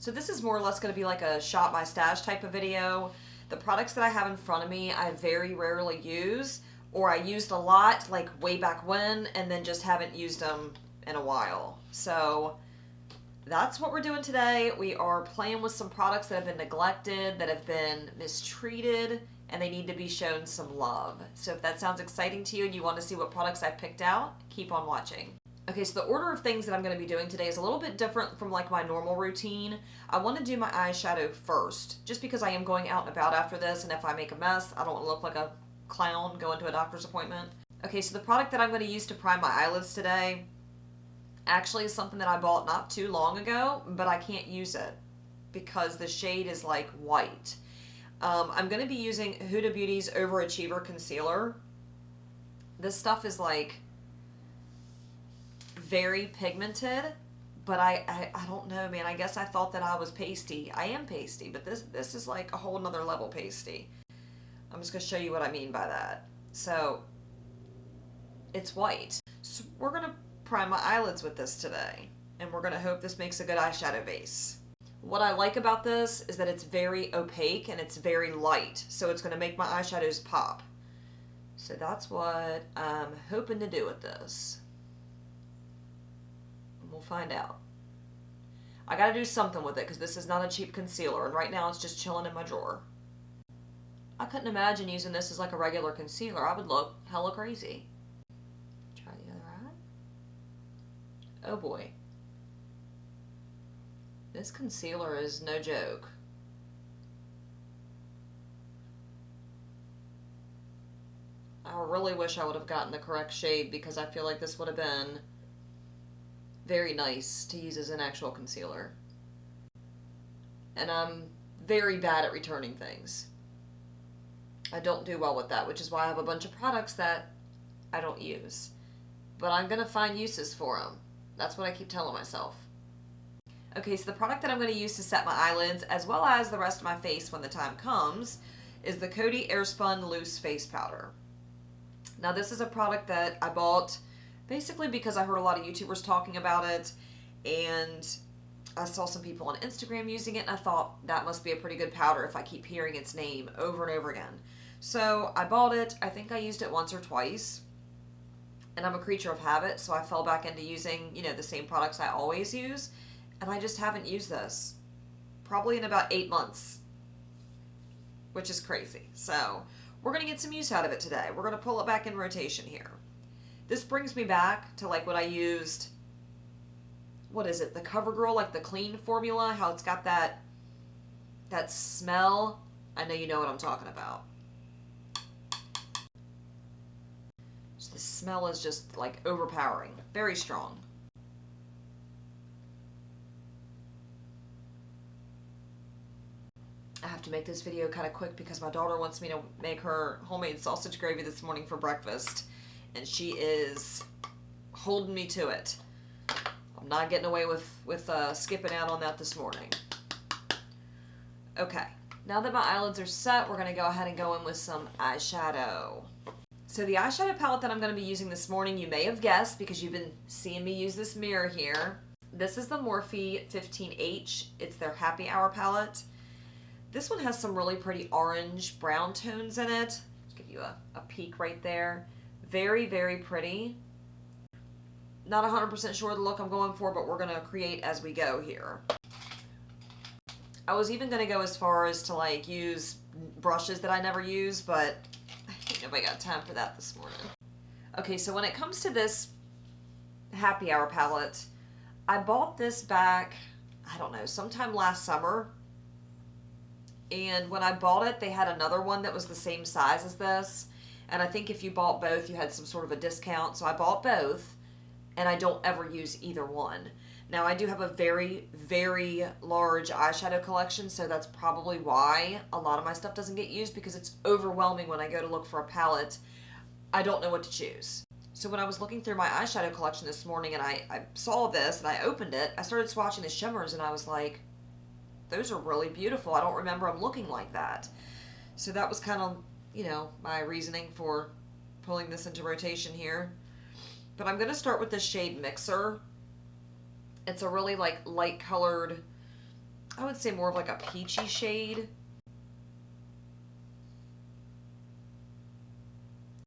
So this is more or less going to be like a shop my stash type of video. The products that I have in front of me, I very rarely use, or I used a lot like way back when, and then just haven't used them in a while. So that's what we're doing today. We are playing with some products that have been neglected, that have been mistreated, and they need to be shown some love. So if that sounds exciting to you and you want to see what products I picked out, keep on watching. Okay, so the order of things that I'm going to be doing today is a little bit different from like my normal routine. I want to do my eyeshadow first, just because I am going out and about after this, and if I make a mess, I don't want to look like a clown going to a doctor's appointment. Okay, so the product that I'm going to use to prime my eyelids today actually is something that I bought not too long ago, but I can't use it because the shade is like white. I'm going to be using Huda Beauty's Overachiever Concealer. This stuff is like very pigmented, but I don't know, man. I guess I thought that I was pasty. I am pasty, but this is like a whole nother level pasty. I'm just going to show you what I mean by that. So it's white. So we're going to prime my eyelids with this today, and we're going to hope this makes a good eyeshadow base. What I like about this is that it's very opaque and it's very light, so it's going to make my eyeshadows pop. So that's what I'm hoping to do with this. We'll find out. I gotta do something with it because this is not a cheap concealer, and right now it's just chilling in my drawer. I couldn't imagine using this as like a regular concealer. I would look hella crazy. Try the other eye. Oh boy. This concealer is no joke. I really wish I would have gotten the correct shade because I feel like this would have been very nice to use as an actual concealer. And I'm very bad at returning things. I don't do well with that, which is why I have a bunch of products that I don't use. But I'm going to find uses for them. That's what I keep telling myself. Okay, so the product that I'm going to use to set my eyelids, as well as the rest of my face when the time comes, is the Coty Airspun Loose Face Powder. Now this is a product that I bought basically because I heard a lot of YouTubers talking about it, and I saw some people on Instagram using it, and I thought that must be a pretty good powder if I keep hearing its name over and over again. So I bought it. I think I used it once or twice, and I'm a creature of habit, so I fell back into using, the same products I always use, and I just haven't used this probably in about 8 months, which is crazy. So we're going to get some use out of it today. We're going to pull it back in rotation here. This brings me back to like what I used, what is it, the CoverGirl, like the clean formula, how it's got that smell. I know you know what I'm talking about. The smell is just like overpowering, very strong. I have to make this video kind of quick because my daughter wants me to make her homemade sausage gravy this morning for breakfast, and she is holding me to it. I'm not getting away with skipping out on that this morning. Okay, now that my eyelids are set, we're going to go ahead and go in with some eyeshadow. So the eyeshadow palette that I'm going to be using this morning, you may have guessed because you've been seeing me use this mirror here. This is the Morphe 15H. It's their Happy Hour palette. This one has some really pretty orange brown tones in it. Just give you a peek right there. Very, very pretty. Not 100% sure the look I'm going for, but we're going to create as we go here. I was even going to go as far as to like use brushes that I never use, but I think nobody got time for that this morning. Okay, so when it comes to this Happy Hour palette, I bought this back, I don't know, sometime last summer. And when I bought it, they had another one that was the same size as this. And I think if you bought both, you had some sort of a discount. So I bought both, and I don't ever use either one. Now, I do have a very, very large eyeshadow collection, so that's probably why a lot of my stuff doesn't get used, because it's overwhelming when I go to look for a palette. I don't know what to choose. So when I was looking through my eyeshadow collection this morning and I saw this and I opened it, I started swatching the shimmers and I was like, those are really beautiful. I don't remember them looking like that. So that was kind of, my reasoning for pulling this into rotation here. But I'm going to start with this shade Mixer. It's a really light colored I would say more of like a peachy shade.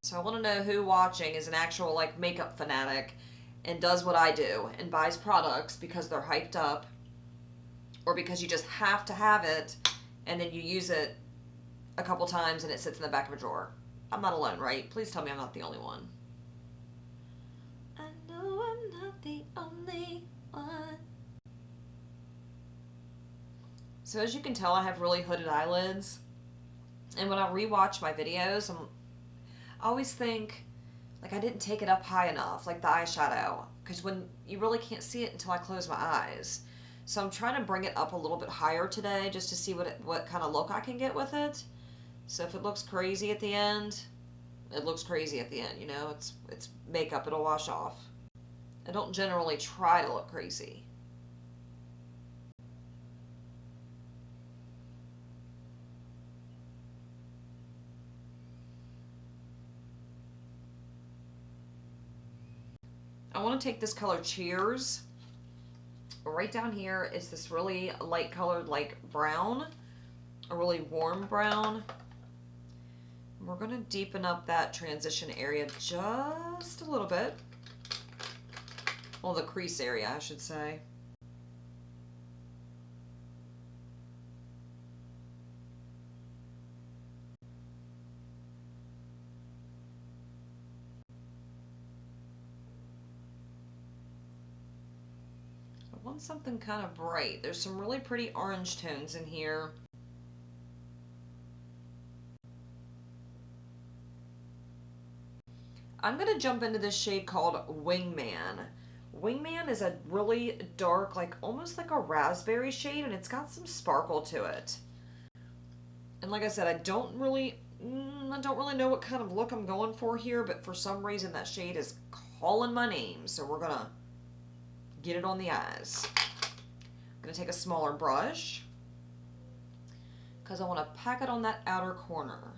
So I want to know who watching is an actual like makeup fanatic and does what I do and buys products because they're hyped up or because you just have to have it and then you use it a couple times and it sits in the back of a drawer. I'm not alone, right? Please tell me I'm not the only one. I know I'm not the only one. So as you can tell, I have really hooded eyelids. And when I rewatch my videos, I always think, like, I didn't take it up high enough, like the eyeshadow. Because when you really can't see it until I close my eyes. So I'm trying to bring it up a little bit higher today just to see what kind of look I can get with it. So if it looks crazy at the end, it looks crazy at the end, you know? It's makeup, it'll wash off. I don't generally try to look crazy. I want to take this color Cheers. Right down here is this really light colored like brown, a really warm brown. And we're going to deepen up that transition area just a little bit. Well, the crease area, I should say. I want something kind of bright. There's some really pretty orange tones in here. I'm going to jump into this shade called Wingman. Wingman is a really dark, like almost like a raspberry shade, and it's got some sparkle to it. And like I said, I don't really know what kind of look I'm going for here, but for some reason that shade is calling my name, so we're gonna get it on the eyes. I'm gonna take a smaller brush because I want to pack it on that outer corner.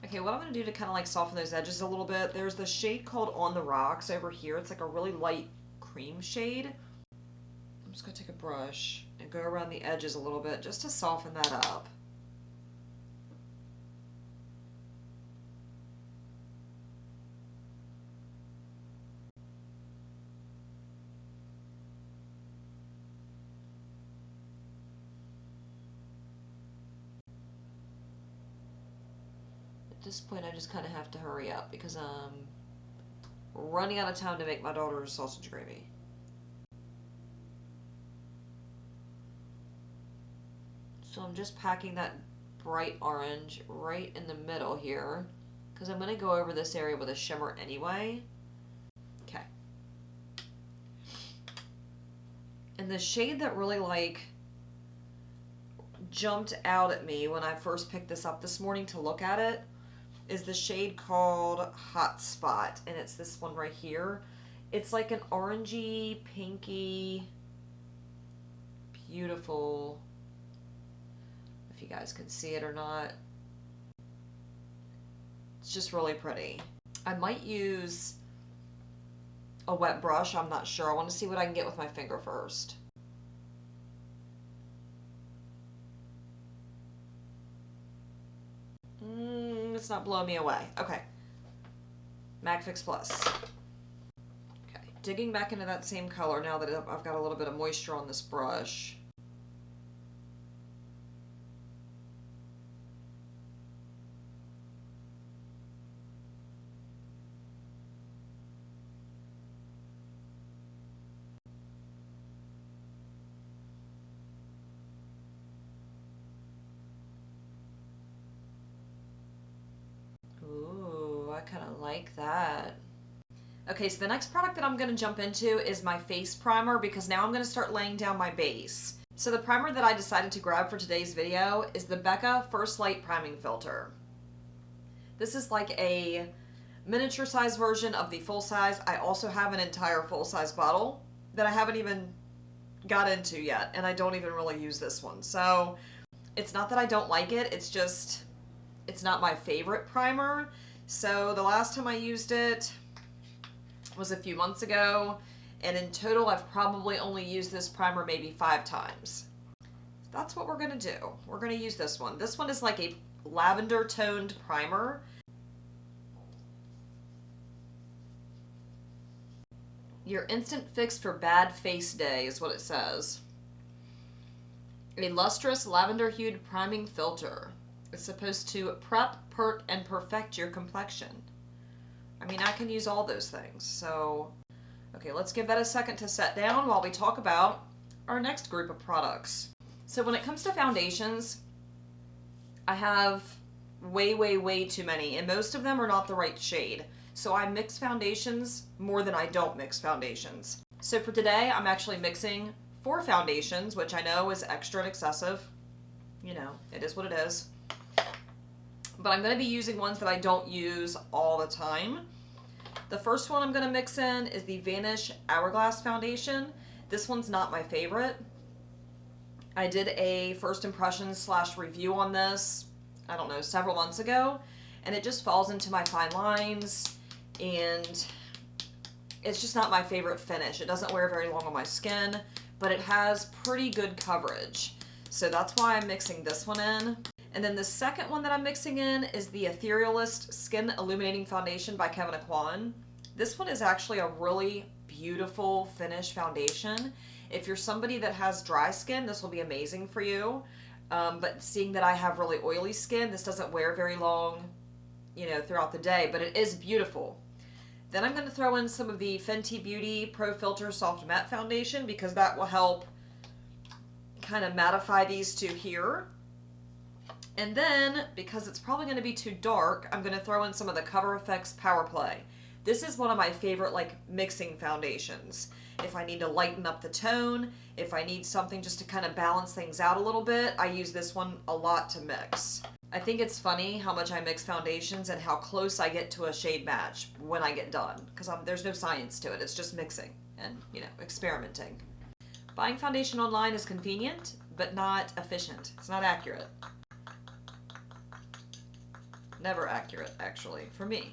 Okay, what I'm going to do to kind of like soften those edges a little bit, there's the shade called On the Rocks over here. It's like a really light cream shade. I'm just going to take a brush and go around the edges a little bit just to soften that up. At this point, I just kind of have to hurry up because I'm running out of time to make my daughter's sausage gravy. So I'm just packing that bright orange right in the middle here because I'm going to go over this area with a shimmer anyway. Okay. And the shade that really like jumped out at me when I first picked this up this morning to look at it is the shade called Hot Spot, and it's this one right here. It's like an orangey, pinky, beautiful, if you guys can see it or not. It's just really pretty. I might use a wet brush, I'm not sure. I want to see what I can get with my finger first. It's not blowing me away. Okay. MAC Fix Plus. Okay. Digging back into that same color now that I've got a little bit of moisture on this brush. I kind of like that. Okay, so the next product that I'm going to jump into is my face primer because now I'm going to start laying down my base. So the primer that I decided to grab for today's video is the Becca First Light Priming Filter. This is like a miniature size version of the full size. I also have an entire full size bottle that I haven't even got into yet, and I don't even really use this one. So it's not that I don't like it, it's just, it's not my favorite primer. So the last time I used it was a few months ago, and in total I've probably only used this primer maybe 5 times. That's what we're gonna do. We're gonna use this one. This one is like a lavender toned primer. Your instant fix for bad face day is what it says. A lustrous lavender hued priming filter. It's supposed to prep, perk, and perfect your complexion. I mean, I can use all those things, so okay, let's give that a second to set down while we talk about our next group of products. So when it comes to foundations, I have way too many, and most of them are not the right shade. So I mix foundations more than I don't mix foundations. So for today, I'm actually mixing 4 foundations, which I know is extra and excessive. You know, it is what it is. But I'm going to be using ones that I don't use all the time. The first one I'm going to mix in is the Vanish Hourglass Foundation. This one's not my favorite. I did a first impressions / review on this, I don't know, several months ago, and it just falls into my fine lines, and it's just not my favorite finish. It doesn't wear very long on my skin, but it has pretty good coverage. So that's why I'm mixing this one in. And then the second one that I'm mixing in is the Etherealist Skin Illuminating Foundation by Kevyn Aucoin. This one is actually a really beautiful finish foundation. If you're somebody that has dry skin, this will be amazing for you. But seeing that I have really oily skin, this doesn't wear very long, you know, throughout the day, but it is beautiful. Then I'm going to throw in some of the Fenty Beauty Pro Filter Soft Matte Foundation because that will help kind of mattify these two here. And then, because it's probably going to be too dark, I'm going to throw in some of the Cover FX Power Play. This is one of my favorite, like, mixing foundations. If I need to lighten up the tone, if I need something just to kind of balance things out a little bit, I use this one a lot to mix. I think it's funny how much I mix foundations and how close I get to a shade match when I get done. Because there's no science to it. It's just mixing and, you know, experimenting. Buying foundation online is convenient, but not efficient. It's not accurate. Never accurate, actually, for me.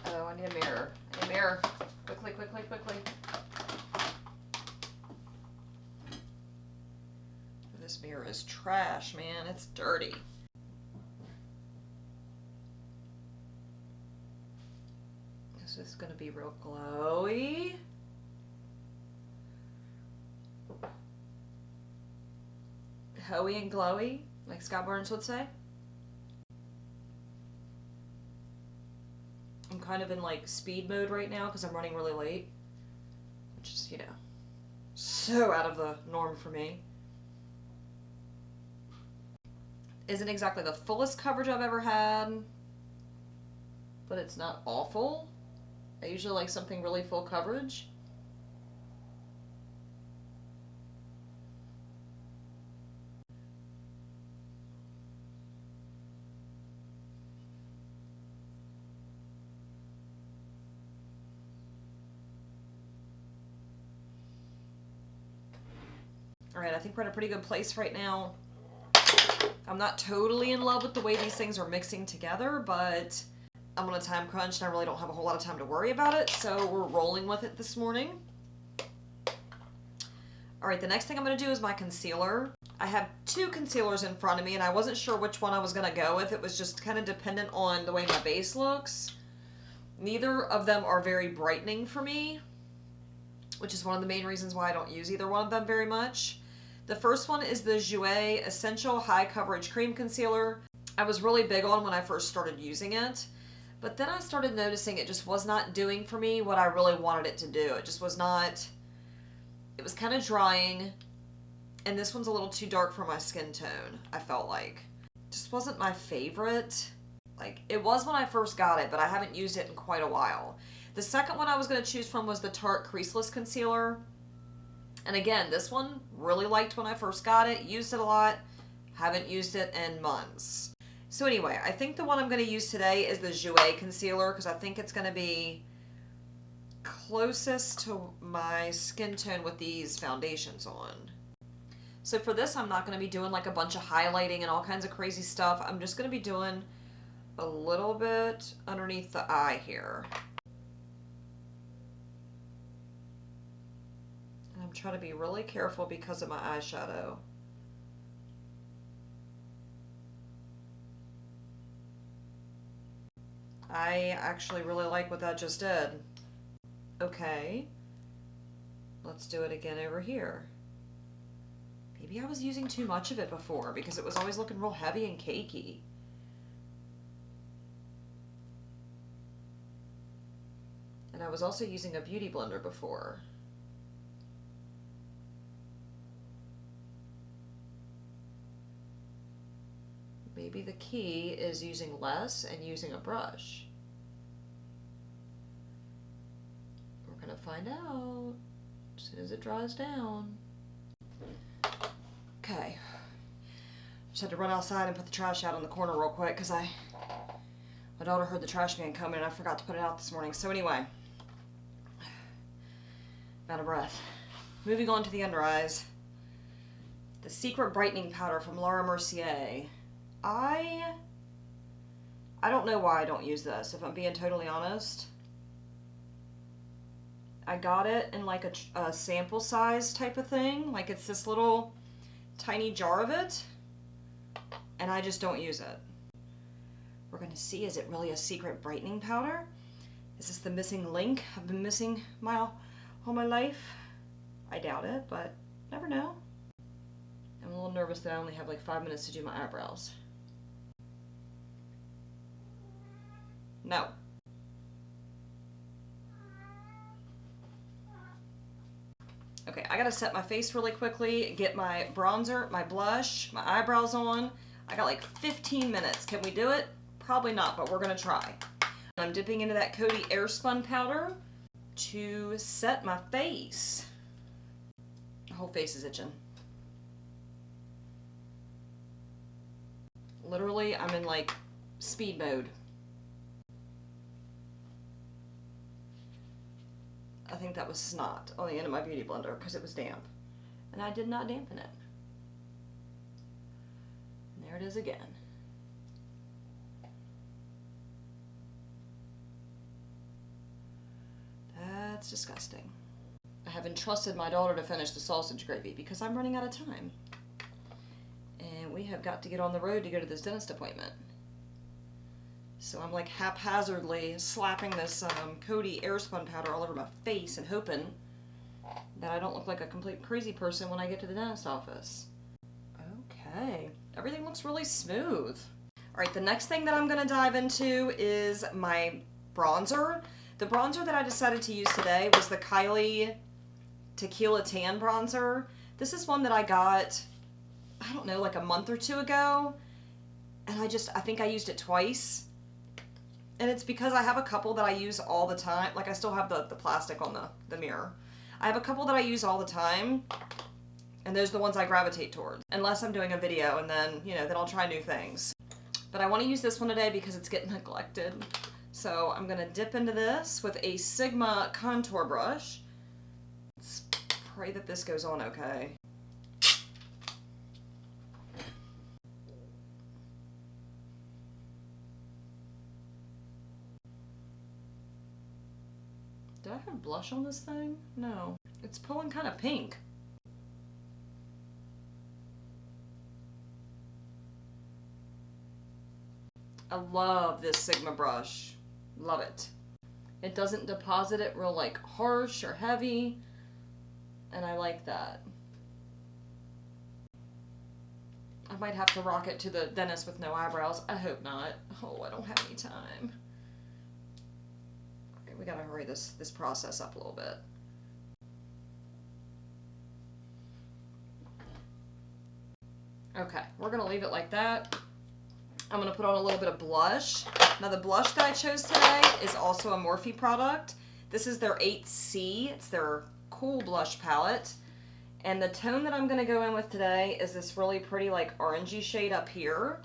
Oh, I need a mirror. I need a mirror. Quickly. This mirror is trash, man. It's dirty. This is gonna be real glowy. Hoey and glowy, like Scott Burns would say. I'm kind of in like speed mode right now because I'm running really late, which is, you know, so out of the norm for me. Isn't exactly the fullest coverage I've ever had, but it's not awful. I usually like something really full coverage. Alright, I think we're in a pretty good place right now. I'm not totally in love with the way these things are mixing together, but I'm on a time crunch and I really don't have a whole lot of time to worry about it, so we're rolling with it this morning. Alright, the next thing I'm going to do is my concealer. I have 2 concealers in front of me and I wasn't sure which one I was going to go with. It was just kind of dependent on the way my base looks. Neither of them are very brightening for me, which is one of the main reasons why I don't use either one of them very much. The first one is the Jouer Essential High Coverage Cream Concealer. I was really big on when I first started using it, but then I started noticing it just was not doing for me what I really wanted it to do. It just was not, it was kind of drying, and this one's a little too dark for my skin tone, I felt like. It just wasn't my favorite. Like, it was when I first got it, but I haven't used it in quite a while. The second one I was going to choose from was the Tarte Creaseless Concealer. And again, this one, really liked when I first got it, used it a lot, haven't used it in months. So anyway, I think the one I'm going to use today is the Jouer concealer because I think it's going to be closest to my skin tone with these foundations on. So for this, I'm not going to be doing like a bunch of highlighting and all kinds of crazy stuff. I'm just going to be doing a little bit underneath the eye here. And I'm trying to be really careful because of my eyeshadow. I actually really like what that just did. Okay, let's do it again over here. Maybe I was using too much of it before because it was always looking real heavy and cakey. And I was also using a beauty blender before. Maybe the key is using less and using a brush. We're gonna find out as soon as it dries down. Okay. Just had to run outside and put the trash out in the corner real quick because my daughter heard the trash man coming and I forgot to put it out this morning. So anyway, I'm out of breath. Moving on to the under eyes. The Secret Brightening Powder from Laura Mercier. I don't know why I don't use this, if I'm being totally honest. I got it in like a sample size type of thing. Like it's this little tiny jar of it, and I just don't use it. We're going to see, is it really a secret brightening powder? Is this the missing link I've been missing all my life? I doubt it, but never know. I'm a little nervous that I only have like 5 minutes to do my eyebrows. No. Okay, I gotta set my face really quickly, get my bronzer, my blush, my eyebrows on. I got like 15 minutes. Can we do it? Probably not, but we're gonna try. I'm dipping into that Coty Airspun powder to set my face. The whole face is itching. Literally, I'm in like speed mode. I think that was snot on the end of my beauty blender because it was damp. And I did not dampen it. And there it is again. That's disgusting. I have entrusted my daughter to finish the sausage gravy because I'm running out of time. And we have got to get on the road to go to this dentist appointment. So I'm like haphazardly slapping this Coty Airspun powder all over my face and hoping that I don't look like a complete crazy person when I get to the dentist office. Okay, everything looks really smooth. All right, the next thing that I'm gonna dive into is my bronzer. The bronzer that I decided to use today was the Kylie Tequila Tan bronzer. This is one that I got, I don't know, like a month or two ago. And I think I used it twice. And it's because I have a couple that I use all the time. Like I still have the plastic on the mirror. I have a couple that I use all the time. And those are the ones I gravitate towards. Unless I'm doing a video and then, then I'll try new things. But I want to use this one today because it's getting neglected. So I'm going to dip into this with a Sigma contour brush. Let's pray that this goes on okay. Did I have blush on this thing? No. It's pulling kind of pink. I love this Sigma brush. Love it. It doesn't deposit it real like harsh or heavy. And I like that. I might have to rock it to the dentist with no eyebrows. I hope not. Oh, I don't have any time. We gotta hurry this process up a little bit. Okay, we're gonna leave it like that. I'm gonna put on a little bit of blush. Now the blush that I chose today is also a Morphe product. This is their 8C. It's their cool blush palette. And the tone that I'm going to go in with today is this really pretty like orangey shade up here.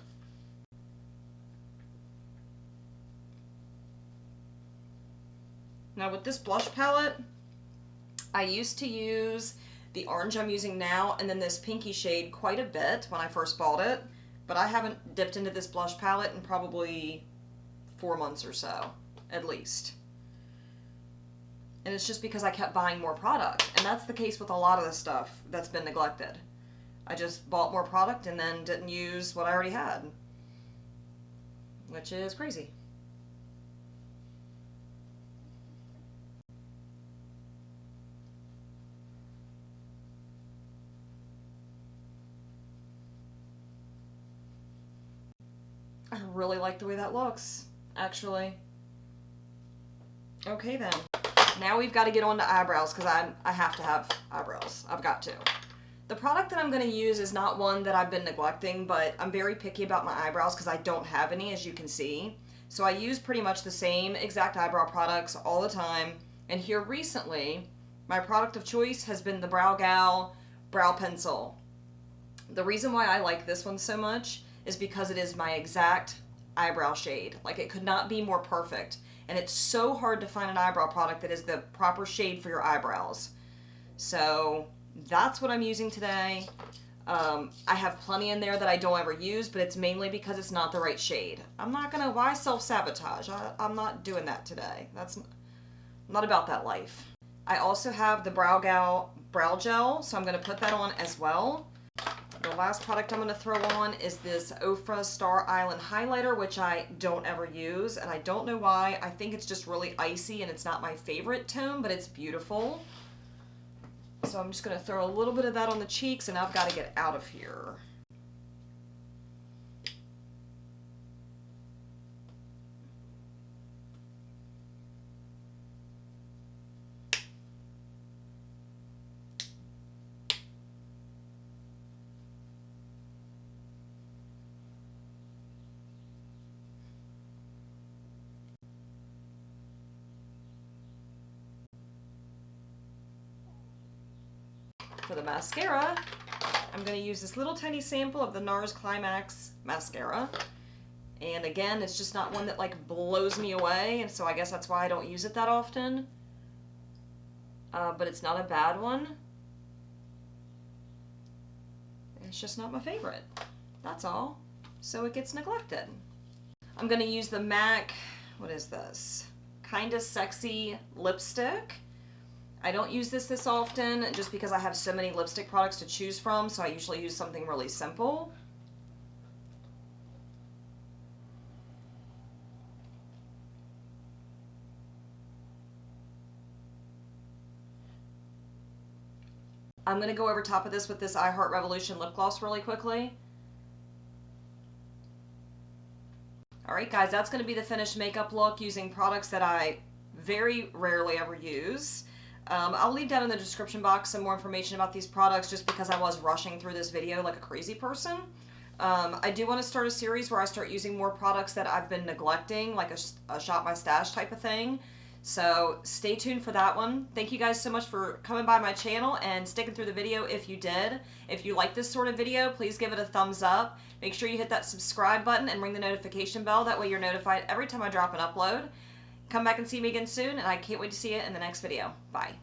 Now with this blush palette, I used to use the orange I'm using now and then this pinky shade quite a bit when I first bought it, but I haven't dipped into this blush palette in probably 4 months or so, at least. And it's just because I kept buying more product, and that's the case with a lot of the stuff that's been neglected. I just bought more product and then didn't use what I already had, which is crazy. I really like the way that looks, actually. Okay then. Now we've got to get on to eyebrows because I have to have eyebrows. I've got to. The product that I'm going to use is not one that I've been neglecting, but I'm very picky about my eyebrows because I don't have any, as you can see. So I use pretty much the same exact eyebrow products all the time. And here recently, my product of choice has been the Brow Gal Brow Pencil. The reason why I like this one so much is because it is my exact eyebrow shade. Like, it could not be more perfect. And it's so hard to find an eyebrow product that is the proper shade for your eyebrows. So that's what I'm using today. I have plenty in there that I don't ever use, but it's mainly because it's not the right shade. I'm not gonna, why self-sabotage? I'm not doing that today. That's not about that life. I also have the Brow Gal Brow Gel, so I'm gonna put that on as well. The last product I'm going to throw on is this Ofra Star Island Highlighter, which I don't ever use, and I don't know why. I think it's just really icy, and it's not my favorite tone, but it's beautiful. So I'm just going to throw a little bit of that on the cheeks, and I've got to get out of here. For the mascara, I'm going to use this little tiny sample of the NARS Climax mascara. And again, it's just not one that like blows me away, and so I guess that's why I don't use it that often. But it's not a bad one. It's just not my favorite. That's all. So it gets neglected. I'm going to use the MAC, what is this? Kinda Sexy lipstick. I don't use this often just because I have so many lipstick products to choose from, so I usually use something really simple. I'm going to go over top of this with this I Heart Revolution lip gloss really quickly. Alright guys, that's going to be the finished makeup look using products that I very rarely ever use. I'll leave down in the description box some more information about these products just because I was rushing through this video like a crazy person. I do want to start a series where I start using more products that I've been neglecting, like a Shop My Stash type of thing. So stay tuned for that one. Thank you guys so much for coming by my channel and sticking through the video if you did. If you like this sort of video, please give it a thumbs up. Make sure you hit that subscribe button and ring the notification bell. That way you're notified every time I drop an upload. Come back and see me again soon, and I can't wait to see you in the next video. Bye.